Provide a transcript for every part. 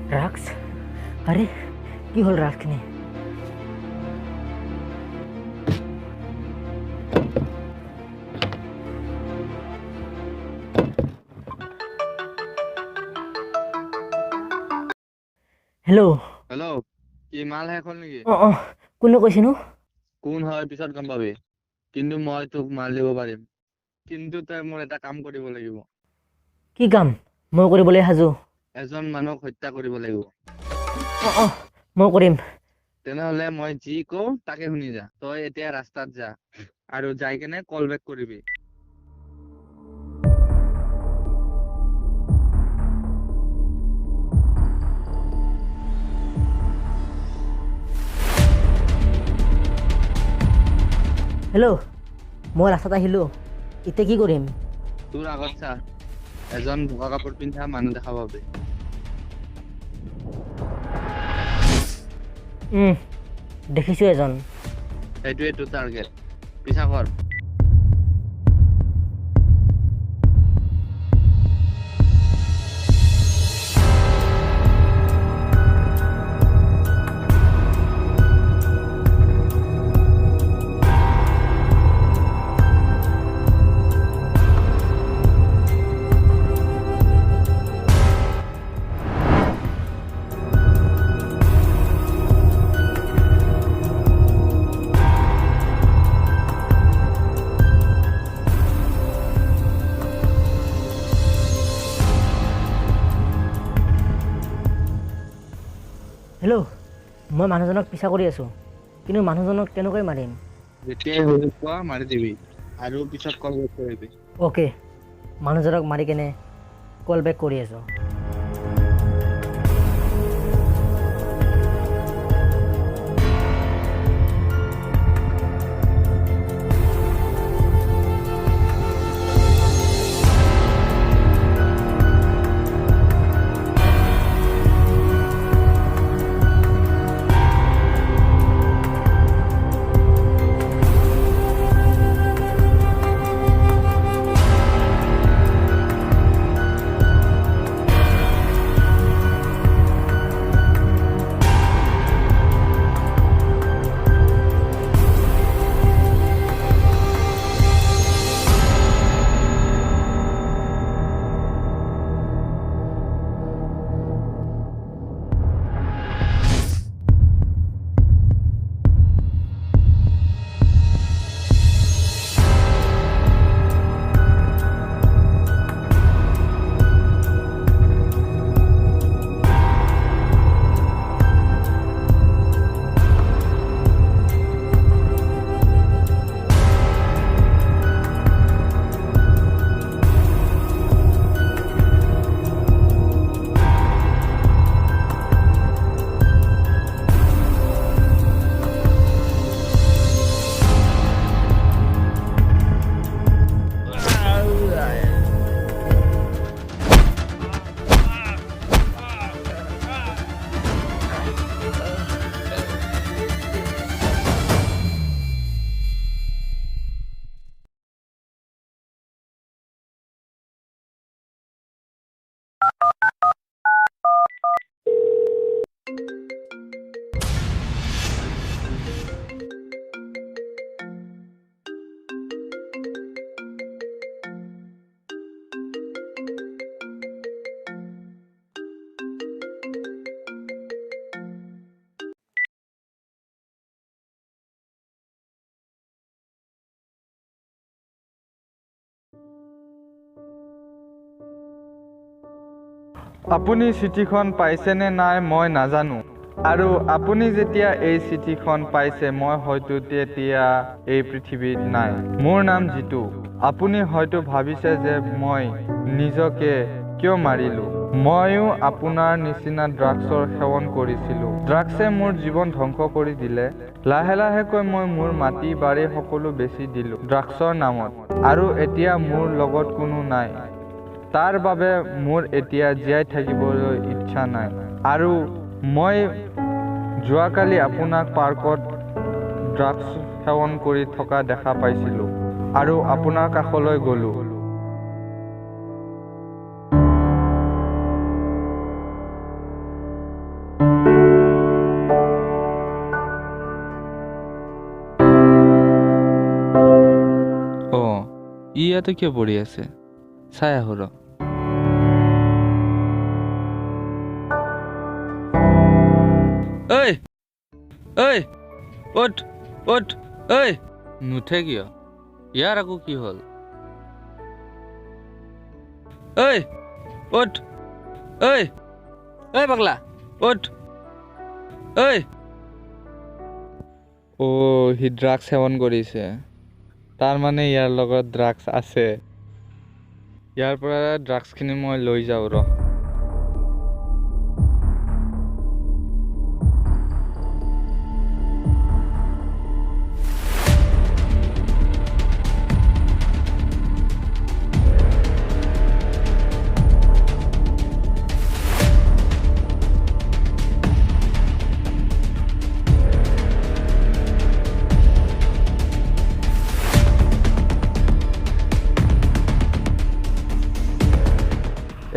drugs আৰে কি হ'ল ড্ৰাগছখিনি হেল্ল' হেল্ল' কি মাল শেষ হ'ল নেকি কোনে কৈছেনো কোন হয় পিছত গম পাবি কিন্তু মই তোক মাল দিব পাৰিম কিন্তু তই মোৰ এটা কাম কৰিব লাগিব কি কাম মই কৰিবলৈ সাজু এজন মানুহক হত্যা কৰিব লাগিব মই কৰিম তেনেহলে মই যি কওঁ তাকে শুনি যা তই এতিয়া ৰাস্তাত যা আৰু যাই কেনে কল বেক কৰিবি হেল্ল' মই ৰাস্তাত আহিলোঁ এতিয়া কি কৰিম তোৰ আগত চা এজন বগা কাপোৰ পিন্ধা মানুহ দেখা পাবি দেখিছোঁ এজন সেইটোৱে তোৰ টাৰ্গেট পিছা কৰ হেল্ল' মই মানুহজনক পিছা কৰি আছোঁ কিন্তু মানুহজনক কেনেকৈ মাৰিম যেতিয়াই সুযোগ পোৱা মাৰি দিবি আৰু পিছত কল বেক কৰিবি অ'কে মানুহজনক মাৰি কেনে কল বেক কৰি আছোঁ আপুনি চিঠিখন পাইছেনে নাই মই নাজানো আৰু আপুনি যেতিয়া এই চিঠিখন পাইছে মই হয়তো তেতিয়া এই পৃথিৱীত নাই মোৰ নাম জিতু আপুনি হয়তো ভাবিছে যে মই নিজকে কিয় মাৰিলো মইও আপোনাৰ নিচিনা ড্ৰাগছৰ সেৱন কৰিছিলো ড্ৰাগছে মোৰ জীৱন ধ্বংস কৰি দিলে লাহে লাহেকৈ মই মোৰ মাটি বাৰী সকলো বেচি দিলো ড্ৰাগছৰ নামত আৰু এতিয়া মোৰ লগত কোনো নাই তাৰ বাবে মোৰ এতিয়া জীয়াই থাকিবলৈ ইচ্ছা নাই আৰু মই যোৱাকালি আপোনাক পাৰ্কত ড্ৰাগছ সেৱন কৰি থকা দেখা পাইছিলোঁ আৰু আপোনাৰ কাষলৈ গ'লো ইয়াতে কিয় পৰি আছে চাই আহো ৰ ঐ ঐ ওঠ ওঠ ঐ নুঠে কিয় ইয়াৰ আকৌ কি হ'ল ঐ ওঠ ঐ ঐ পাগলা ওঠ ঐ সি ড্ৰাগছ সেৱন কৰিছে তাৰ মানে ইয়াৰ লগত ড্ৰাগছ আছে ইয়াৰ পৰা ড্ৰাগছখিনি মই লৈ যাওঁ ৰ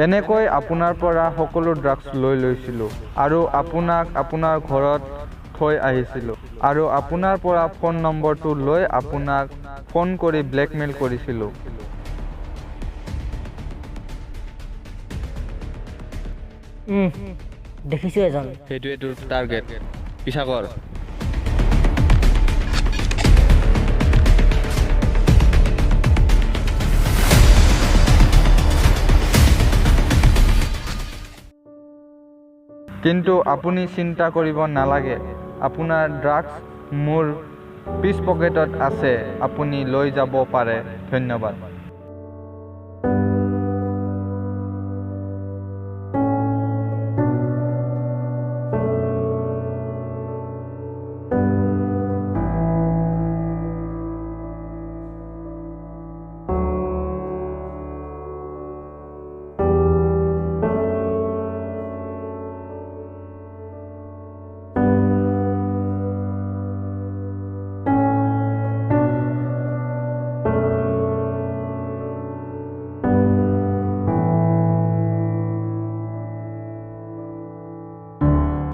এনেকৈ আপোনাৰ পৰা সকলো ড্ৰাগছ লৈ লৈছিলোঁ আৰু আপোনাক আপোনাৰ ঘৰত থৈ আহিছিলোঁ আৰু আপোনাৰ পৰা ফোন নম্বৰটো লৈ আপোনাক ফোন কৰি ব্লেকমেইল কৰিছিলোঁ দেখিছোঁ এজন সেইটোৱে তোৰ টাৰ্গেট পিছা কৰ কিন্তু আপুনি চিন্তা কৰিব নালাগে আপোনাৰ ড্ৰাগছ মোৰ পিছ পকেটত আছে আপুনি লৈ যাব পাৰে ধন্যবাদ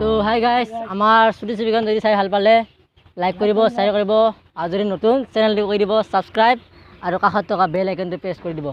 তো হাই গাইজ আমাৰ ছবিখন যদি চাই ভাল পালে লাইক কৰিব শ্বেয়াৰ কৰিব আৰু যদি নতুন চেনেলটো কৰি দিব ছাবস্ক্ৰাইব আৰু কাষত থকা বেল আইকনটো প্ৰেছ কৰি দিব